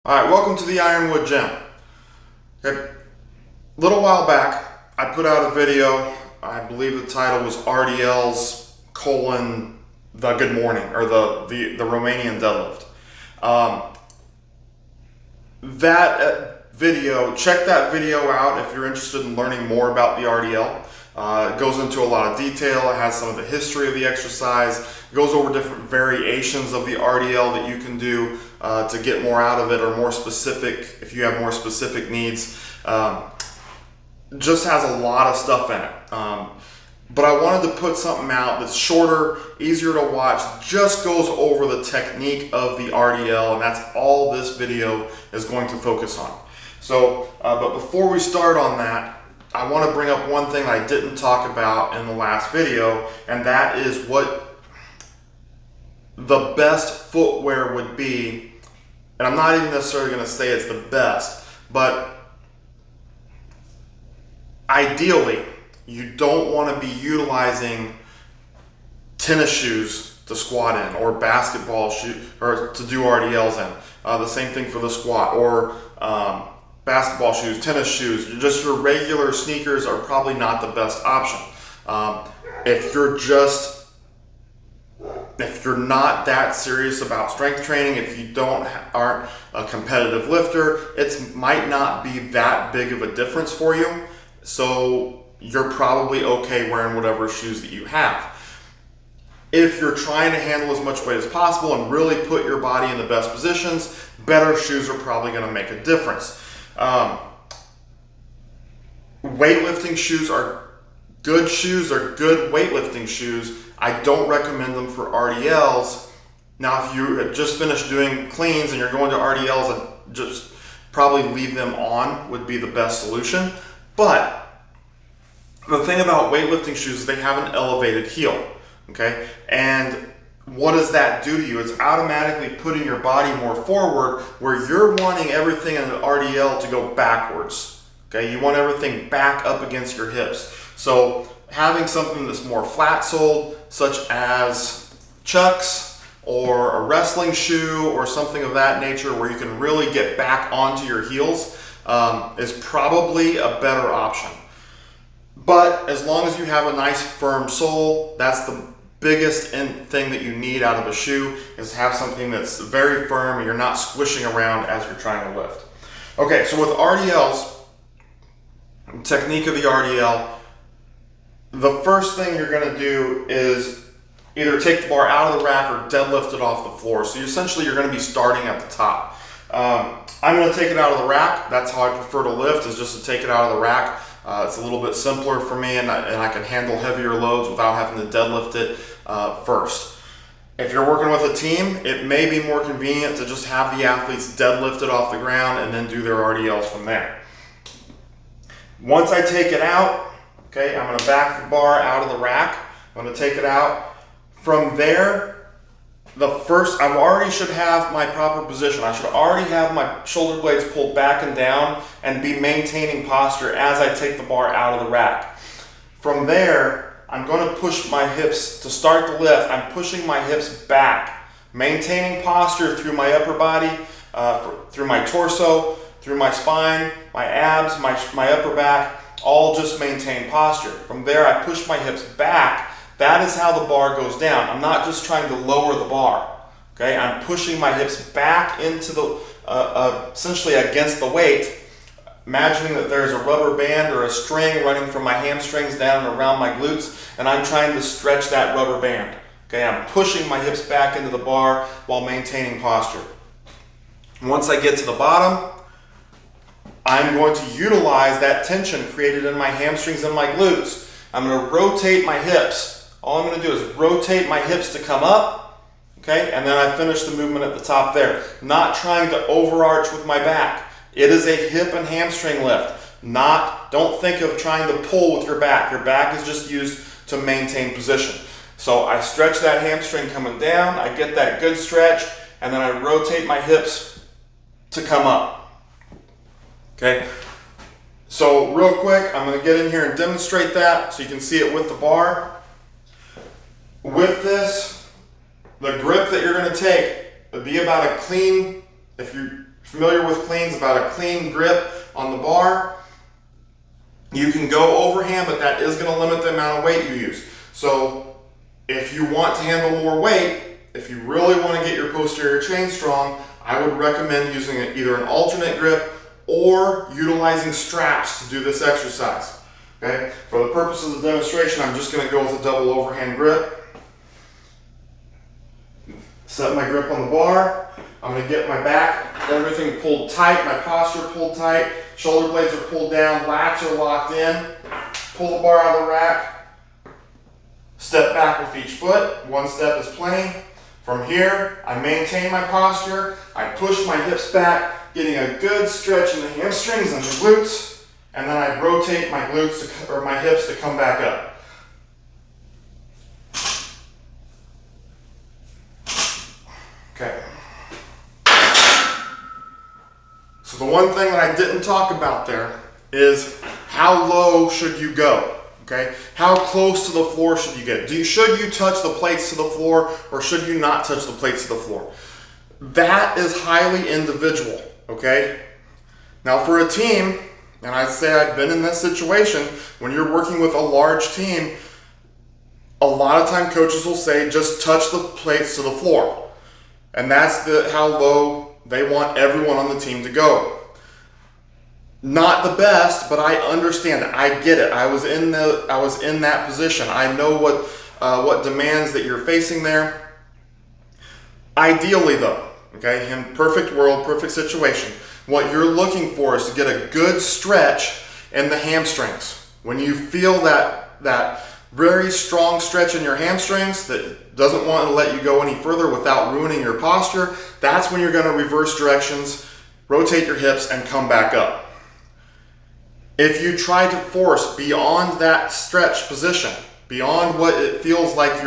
All right, welcome to the Ironwood Gym. Okay, a little while back, I put out a video. I believe the title was RDLs colon the good morning or the Romanian deadlift. Um, that video, check that video out if you're interested in learning more about the RDL. It goes into a lot of detail. It has some of the history of the exercise. It goes over different variations of the RDL that you can do to get more out of it, or more specific if you have more specific needs. Just has a lot of stuff in it. But I wanted to put something out that's shorter, easier to watch, just goes over the technique of the RDL, and that's all this video is going to focus on. So, but before we start on that, I want to bring up one thing I didn't talk about in the last video, and that is what the best footwear would be. And I'm not even necessarily going to say it's the best, but ideally, you don't want to be utilizing tennis shoes to squat in, or basketball shoes, or to do RDLs in. The same thing for the squat, or basketball shoes, tennis shoes. Just your regular sneakers are probably not the best option. If you're not that serious about strength training, if you aren't a competitive lifter, it might not be that big of a difference for you. So you're probably okay wearing whatever shoes that you have. If you're trying to handle as much weight as possible and really put your body in the best positions, better shoes are probably going to make a difference. Weightlifting shoes are good shoes, are good weightlifting shoes. I don't recommend them for RDLs. Now, if you have just finished doing cleans and you're going to RDLs, and just probably leave them on would be the best solution. But the thing about weightlifting shoes is they have an elevated heel, okay? And what does that do to you? It's automatically putting your body more forward, where you're wanting everything in an RDL to go backwards, okay? You want everything back up against your hips. So having something that's more flat-soled, such as Chucks or a wrestling shoe or something of that nature, where you can really get back onto your heels, is probably a better option. But as long as you have a nice firm sole, that's the biggest thing that you need out of a shoe, is have something that's very firm and you're not squishing around as you're trying to lift. Okay, so with RDLs, technique of the RDL, the first thing you're going to do is either take the bar out of the rack or deadlift it off the floor. So essentially you're going to be starting at the top. I'm going to take it out of the rack. That's how I prefer to lift, is just to take it out of the rack. It's a little bit simpler for me, and I can handle heavier loads without having to deadlift it first. If you're working with a team, it may be more convenient to just have the athletes deadlift it off the ground and then do their RDLs from there. Once I take it out, okay, I'm going to back the bar out of the rack. I'm going to take it out. From there, I already should have my proper position. I should already have my shoulder blades pulled back and down and be maintaining posture as I take the bar out of the rack. From there, I'm going to push my hips to start the lift. I'm pushing my hips back, maintaining posture through my upper body, through my torso, through my spine, my abs, my upper back, all just maintain posture. From there, I push my hips back. That is how the bar goes down. I'm not just trying to lower the bar. Okay, I'm pushing my hips back into the, essentially against the weight, imagining that there's a rubber band or a string running from my hamstrings down and around my glutes, and I'm trying to stretch that rubber band. Okay, I'm pushing my hips back into the bar while maintaining posture. Once I get to the bottom, I'm going to utilize that tension created in my hamstrings and my glutes. I'm going to rotate my hips. All I'm going to do is rotate my hips to come up, okay, and then I finish the movement at the top there. Not trying to overarch with my back. It is a hip and hamstring lift. Don't think of trying to pull with your back. Your back is just used to maintain position. So I stretch that hamstring coming down, I get that good stretch, and then I rotate my hips to come up. Okay, so real quick, I'm going to get in here and demonstrate that so you can see it with the bar. With this, the grip that you're going to take would be about a clean, if you're familiar with cleans, about a clean grip on the bar. You can go overhand, but that is going to limit the amount of weight you use. So if you want to handle more weight, if you really want to get your posterior chain strong, I would recommend using either an alternate grip or utilizing straps to do this exercise. Okay? For the purpose of the demonstration, I'm just going to go with a double overhand grip. Set my grip on the bar. I'm going to get my back, everything pulled tight, my posture pulled tight, shoulder blades are pulled down, lats are locked in. Pull the bar out of the rack. Step back with each foot. One step is planning. From here, I maintain my posture. I push my hips back, getting a good stretch in the hamstrings and the glutes, and then I rotate my glutes or my hips to come back up. Okay. So the one thing that I didn't talk about there is how low should you go? Okay, how close to the floor should you get? Should you touch the plates to the floor, or should you not touch the plates to the floor? That is highly individual, okay? Now for a team, and I'd say I've been in this situation, when you're working with a large team, a lot of time coaches will say, just touch the plates to the floor. And that's how low they want everyone on the team to go. Not the best, but I understand it. I get it. I was in that position. I know what demands that you're facing there. Ideally though, okay, in perfect world, perfect situation, what you're looking for is to get a good stretch in the hamstrings. When you feel that very strong stretch in your hamstrings that doesn't want to let you go any further without ruining your posture, that's when you're going to reverse directions, rotate your hips, and come back up. If you try to force beyond that stretch position, beyond what it feels like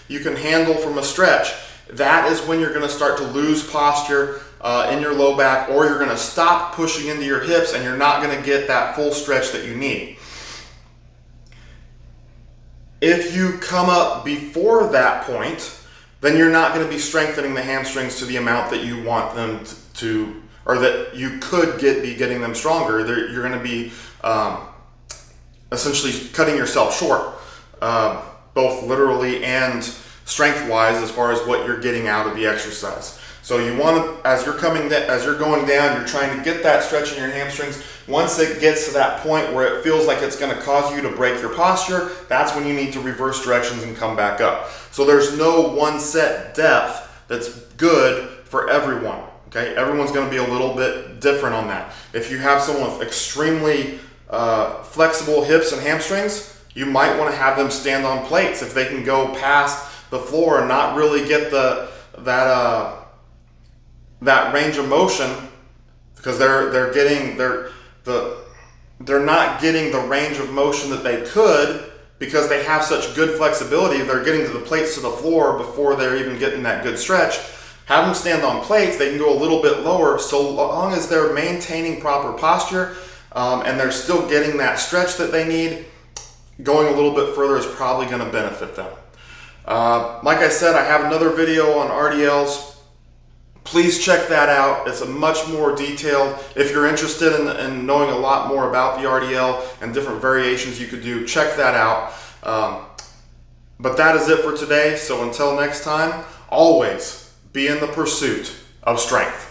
you can handle from a stretch, that is when you're going to start to lose posture in your low back, or you're going to stop pushing into your hips and you're not going to get that full stretch that you need. If you come up before that point, then you're not going to be strengthening the hamstrings to the amount that you want them to, or that you could be getting them stronger. You're going to be essentially cutting yourself short, both literally and strength-wise, as far as what you're getting out of the exercise. So you want to, as you're going down, you're trying to get that stretch in your hamstrings. Once it gets to that point where it feels like it's going to cause you to break your posture, that's when you need to reverse directions and come back up. So there's no one set depth that's good for everyone. Okay, everyone's going to be a little bit different on that. If you have someone with extremely flexible hips and hamstrings, you might want to have them stand on plates if they can go past the floor and not really get that range of motion, because they're not getting the range of motion that they could, because they have such good flexibility. They're getting to the plates to the floor before they're even getting that good stretch. Have them stand on plates, they can go a little bit lower, so long as they're maintaining proper posture and they're still getting that stretch that they need. Going a little bit further is probably going to benefit them. Like I said, I have another video on RDLs. Please check that out. It's a much more detailed. If you're interested in knowing a lot more about the RDL and different variations you could do, check that out. But that is it for today. So until next time, always be in the pursuit of strength.